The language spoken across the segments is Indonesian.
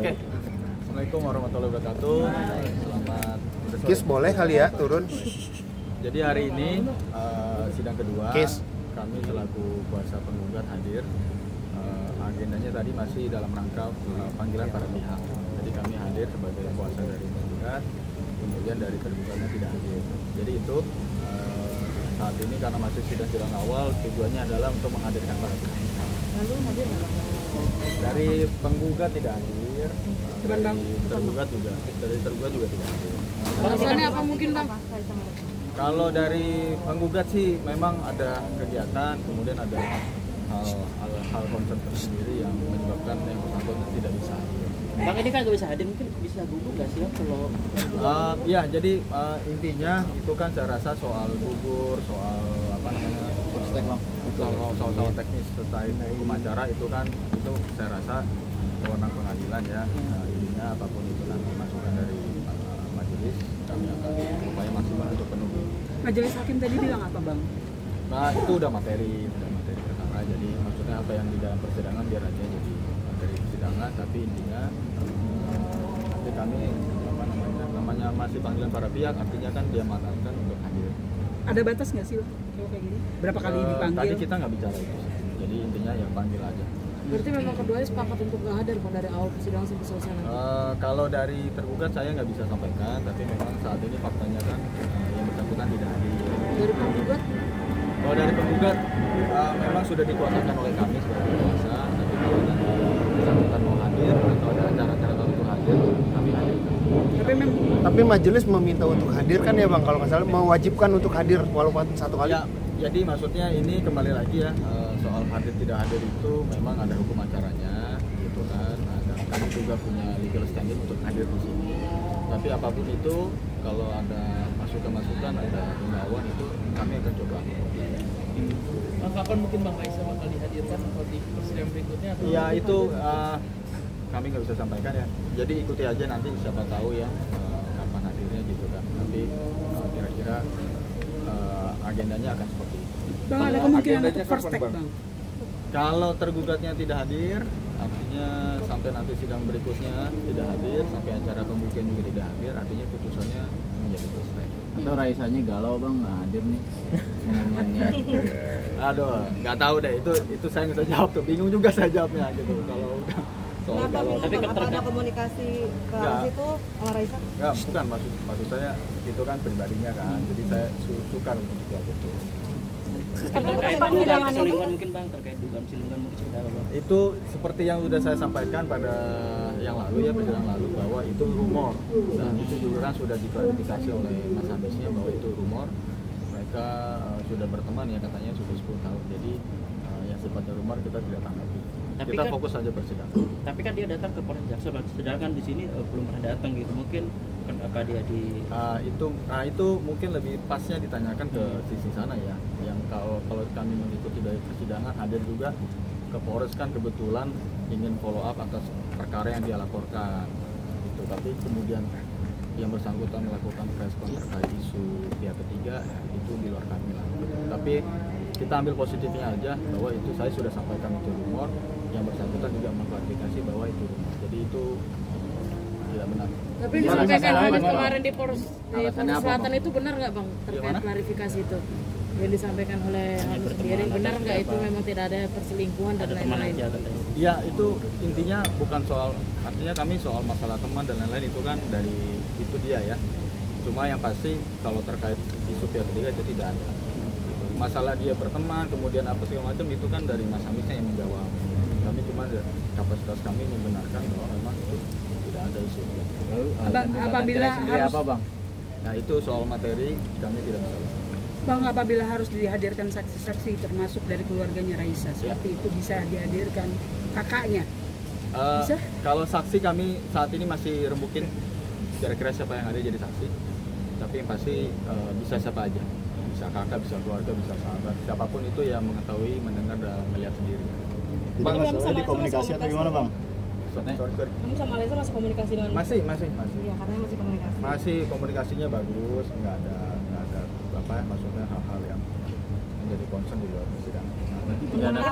Oke. Assalamualaikum warahmatullahi wabarakatuh. Selamat. Kis boleh kali ya turun. Jadi hari ini sidang kedua. Kis. Kami selaku kuasa penggugat hadir. Agendanya tadi masih dalam rangka panggilan para pihak. Jadi kami hadir sebagai kuasa dari penggugat, kemudian dari tergugatnya tidak hadir. Jadi itu saat ini karena masih sidang awal, tujuannya adalah untuk menghadirkan para pihak. Lalu hadir nggak? Dari penggugat tidak hadir, dari tergugat juga tidak hadir. Alasannya apa mungkin Bang? Kalau dari penggugat sih memang ada kegiatan, kemudian ada hal concern tersendiri yang menyebabkan yang bersangkutan tidak bisa hadir. Bang ini kan nggak bisa hadir, mungkin bisa gugur nggak sih kalau? Ya jadi intinya itu kan saya rasa soal gugur, soal apa namanya, soal teknis terkait hukum acara itu kan itu saya rasa wewenang pengadilan ya. Intinya apapun itu nanti masukan dari majelis, kami akan berupaya maksimal untuk penuhi. Majelis hakim tadi bilang apa Bang? Nah itu udah materi perkara, jadi maksudnya apa yang di dalam persidangan biar aja jadi materi persidangan, tapi intinya nanti kami apa namanya masih panggilan para pihak, artinya kan dia mengatakan untuk hadir. Ada batas nggak sih Bang kalau kayak gini? Berapa kali dipanggil? Tadi kita nggak bicara itu sih. Jadi intinya ya panggil aja. Berarti memang keduanya sepakat untuk nggak hadir Pak dari awal persidangan sampai selesai nanti? Kalau dari tergugat saya nggak bisa sampaikan, tapi memang saat ini faktanya kan yang bersangkutan tidak hadir. Dari penggugat? Kalau dari penggugat memang sudah dikuasakan oleh kami sebagai kuasa, tapi kalau nanti bersangkutan mau hadir atau ada acara-acara tertentu hadir, kami hadir. Tapi majelis meminta untuk hadir kan ya Bang, kalau nggak salah mewajibkan untuk hadir walaupun satu kali. Ya, jadi maksudnya ini kembali lagi ya soal hadir tidak hadir itu memang ada hukum acaranya, gitu kan. Kami juga punya legal standing untuk hadir di sini. Tapi apapun itu, kalau ada masukan-masukan, ada himbauan itu kami akan coba. Kapan mungkin Bang Raisa bakal dihadirkan atau di persidangan berikutnya? Ya itu kami nggak bisa sampaikan ya. Jadi ikuti aja nanti siapa tahu ya kapan hadirnya gitu kan. Tapi kira-kira agendanya akan seperti itu. Bang ada kemungkinan untuk first take Bang? Kalau tergugatnya tidak hadir, artinya sampai nanti sidang berikutnya tidak hadir, sampai acara pembuktian juga tidak hadir, artinya putusannya menjadi first take. Atau Raisanya galau Bang nggak hadir nih? Aduh, nggak tahu deh, itu saya nggak bisa jawab tuh, bingung juga saya jawabnya gitu. Kalau udah soal kalau tapi ada komunikasi ke arah situ sama Raisa? Enggak, bukan maksud saya itu kan pribadinya kan, jadi saya sukar untuk jawab itu. Terkait dugaan selingkuhan mungkin Bang, terkait dugaan selingkuhan mungkin sudah Bang. Itu seperti yang sudah saya sampaikan pada yang lalu ya, persidangan lalu, bahwa itu rumor, dan itu juga kan sudah diklarifikasi oleh Mas Habisnya bahwa itu rumor. Mereka sudah berteman ya katanya sudah 10 tahun, jadi yang sifatnya rumor kita tidak tanggapi. Tapi Kita kan, fokus saja persidangan. Tapi kan dia datang ke Polres Jaksel, sedangkan di sini belum pernah datang gitu. Mungkin apa dia di itu mungkin lebih pasnya ditanyakan ke sisi sana ya. Yang kalau kami mengikuti dari persidangan hadir juga ke Polres kan kebetulan ingin follow up atas perkara yang dia laporkan. Gitu. Tapi kemudian yang bersangkutan melakukan respon terkait isu pihak ketiga itu di luar kami lah. Tapi kita ambil positifnya aja bahwa itu saya sudah sampaikan itu rumor, yang bersangkutan juga mengklarifikasi bahwa itu rumor. Jadi itu tidak benar. Tapi disampaikan kemarin di Polres Selatan itu benar nggak Bang terkait klarifikasi itu? Yang disampaikan oleh Hamis sendiri benar nggak itu memang tidak ada perselingkuhan dan lain-lain? Ya itu intinya bukan soal, artinya kami soal masalah teman dan lain-lain itu kan dari itu dia ya. Cuma yang pasti kalau terkait isu pihak ketiga itu tidak ada. Masalah dia berteman kemudian apa segala macam itu kan dari Mas Hamisnya yang menjawab. Kami cuma kapasitas kami membenarkan bahwa memang itu tidak ada isu. Apabila harus apa Bang? Nah itu soal materi kami tidak bisa. Bang apabila harus dihadirkan saksi-saksi termasuk dari keluarganya Raisa seperti itu bisa dihadirkan kakaknya? Bisa? Kalau saksi kami saat ini masih rembukin kira-kira siapa yang ada jadi saksi. Tapi yang pasti bisa siapa aja. Bisa kakak, bisa keluarga, bisa sahabat, siapapun itu yang mengetahui, mendengar dan melihat sendiri. Bang, masalahnya di komunikasi atau gimana Bang? Sorry. Kamu sama Raisa masih komunikasi dengan? Masih. Iya, katanya masih komunikasi. Masih komunikasinya bagus, nggak ada apa maksudnya hal-hal yang menjadi concern di luar persidangan.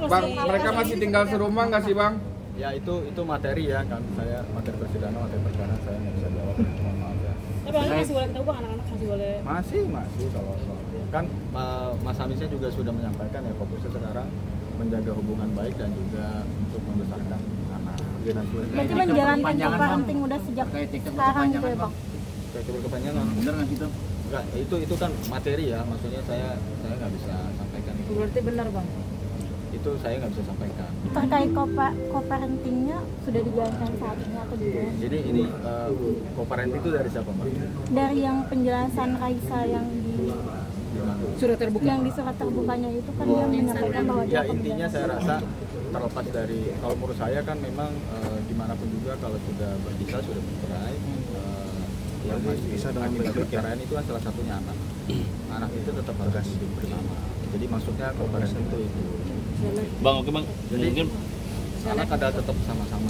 Bang, mereka masih tinggal serumah nggak sih Bang? Ya itu materi ya kan, saya materi persidangan, materi perkara saya nggak bisa jawab, mohon maaf ya. Tapi masih boleh ketemu bang, anak-anak masih boleh. Masih kalau kan Mas Hamisnya juga sudah menyampaikan ya, fokusnya sekarang menjaga hubungan baik dan juga untuk membesarkan anak. Berarti menjalankan parenting udah sejak sekarang gitu ya bang? Kayak kepanjangan. Bener nggak gitu? Enggak, itu kan materi ya, maksudnya saya nggak bisa sampaikan itu. Berarti benar bang? Itu saya nggak bisa sampaikan. Terkait co-parentingnya sudah dijalankan saat ini atau gimana? Jadi ini co-parenting itu dari siapa Mbak? Dari yang penjelasan Raisa yang di Surat terbuka. yang di surat terbukanya itu kan dia menyampaikan bahwa Ya intinya saya rasa terlepas dari, kalau menurut saya kan memang dimanapun juga kalau sudah berpisah, sudah bercerai, yang masih bisa dengan perceraian itu kan salah satunya anak. Anak itu tetap harus hidup bersama. Jadi maksudnya co-parenting itu. Bang, oke bang. Jadi mungkin anak ada tetap sama-sama.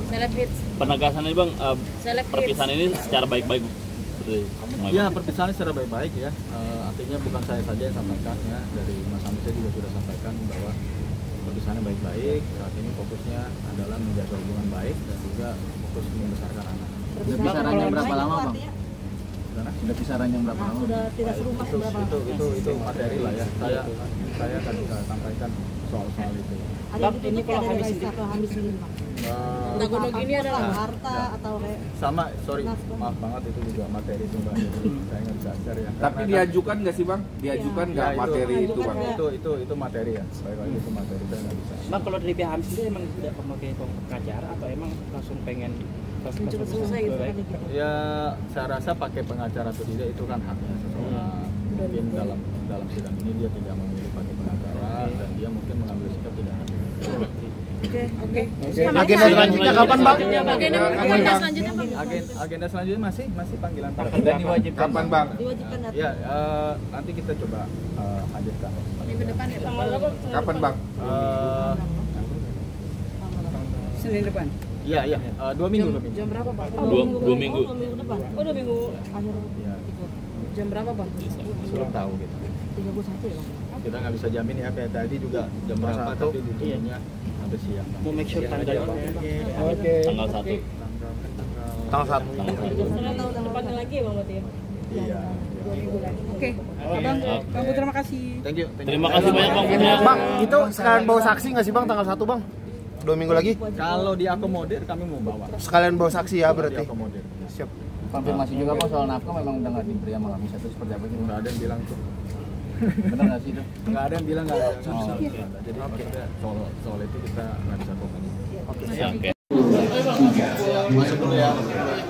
Penegasannya bang, perpisahan ini secara baik-baik. Ya perpisahan secara baik-baik ya. Artinya bukan saya saja yang sampaikan ya, dari Mas Hamis saya juga sudah sampaikan bahwa perpisahannya baik-baik. Saat ini fokusnya adalah menjaga hubungan baik dan juga fokus membesarkan anak. Sudah pisahan yang berapa lama bang? Sudah pisahan yang berapa lama? Sudah tidak serumah berapa lama? Itu materi lah ya. Saya akan bisa sampaikan soal itu. Ada ini kalau Hamis atau Hamis ini bang? Nah, ini adalah harta atau sama, sorry, maaf banget itu juga materi itu Mbak. Jadi saya nggak bisa share ya. Tapi diajukan nggak sih bang? Diajukan nggak materi itu bang? Itu materi ya. Baik lagi itu materi saya nggak bisa. Bang, kalau dari pihak Hamis sendiri emang tidak memakai pengacara atau emang langsung pengen cepat selesai gitu kan? Ya saya rasa pakai pengacara atau tidak itu kan haknya seseorang. Mungkin dalam sidang ini dia tidak memilih pakai pengacara dan dia mungkin mengambil sikap tidak hadir. Oke. Agenda selanjutnya kapan bang? Agenda selanjutnya bang? Agenda selanjutnya masih panggilan. Dan diwajibkan kapan bang? Diwajibkan datang. Ya nanti kita coba hadirkan. Minggu depan ya bang? Kapan bang? Senin depan. Iya, 2 minggu. Jam berapa bang? Dua minggu. Oh, 2 minggu depan. Oh 2 minggu akhir. Ya, Jam berapa bang? belum tahu gitu. 31 ya bang? Kita nggak bisa jamin ya, kayak tadi juga jam berapa tapi ditunggunya sampai siang. Mau make sure tanggal Oke. Tanggal 1. Tanggal 1. Tahun depannya lagi ya bang berarti ya? Iya. 2 minggu lagi. Oke. Bang, kamu terima kasih. Thank you. Terima kasih banyak bang. Bang, itu sekalian bawa saksi nggak sih bang tanggal 1 bang? 2 minggu lagi? Kalau diakomodir kami mau bawa. Sekalian bawa saksi ya berarti? Diakomodir. Siap. Konfirmasi juga bang soal nafkah memang udah nggak diberi sama Hamis itu seperti apa sih? Nggak ada yang bilang tuh. Bener nggak sih itu? Nggak ada yang bilang nggak ada. Jadi maksudnya soal itu kita nggak bisa komentar. Oke. Masuk dulu ya. Oke.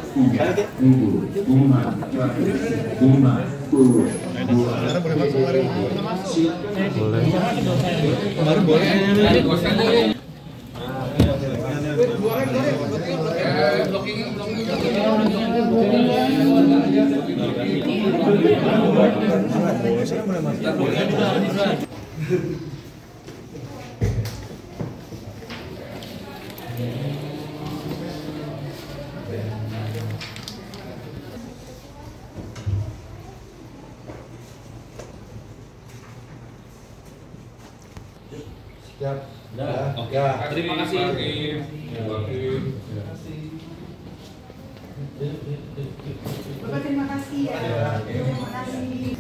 Terima kasih. Terima kasih ya. Terima kasih.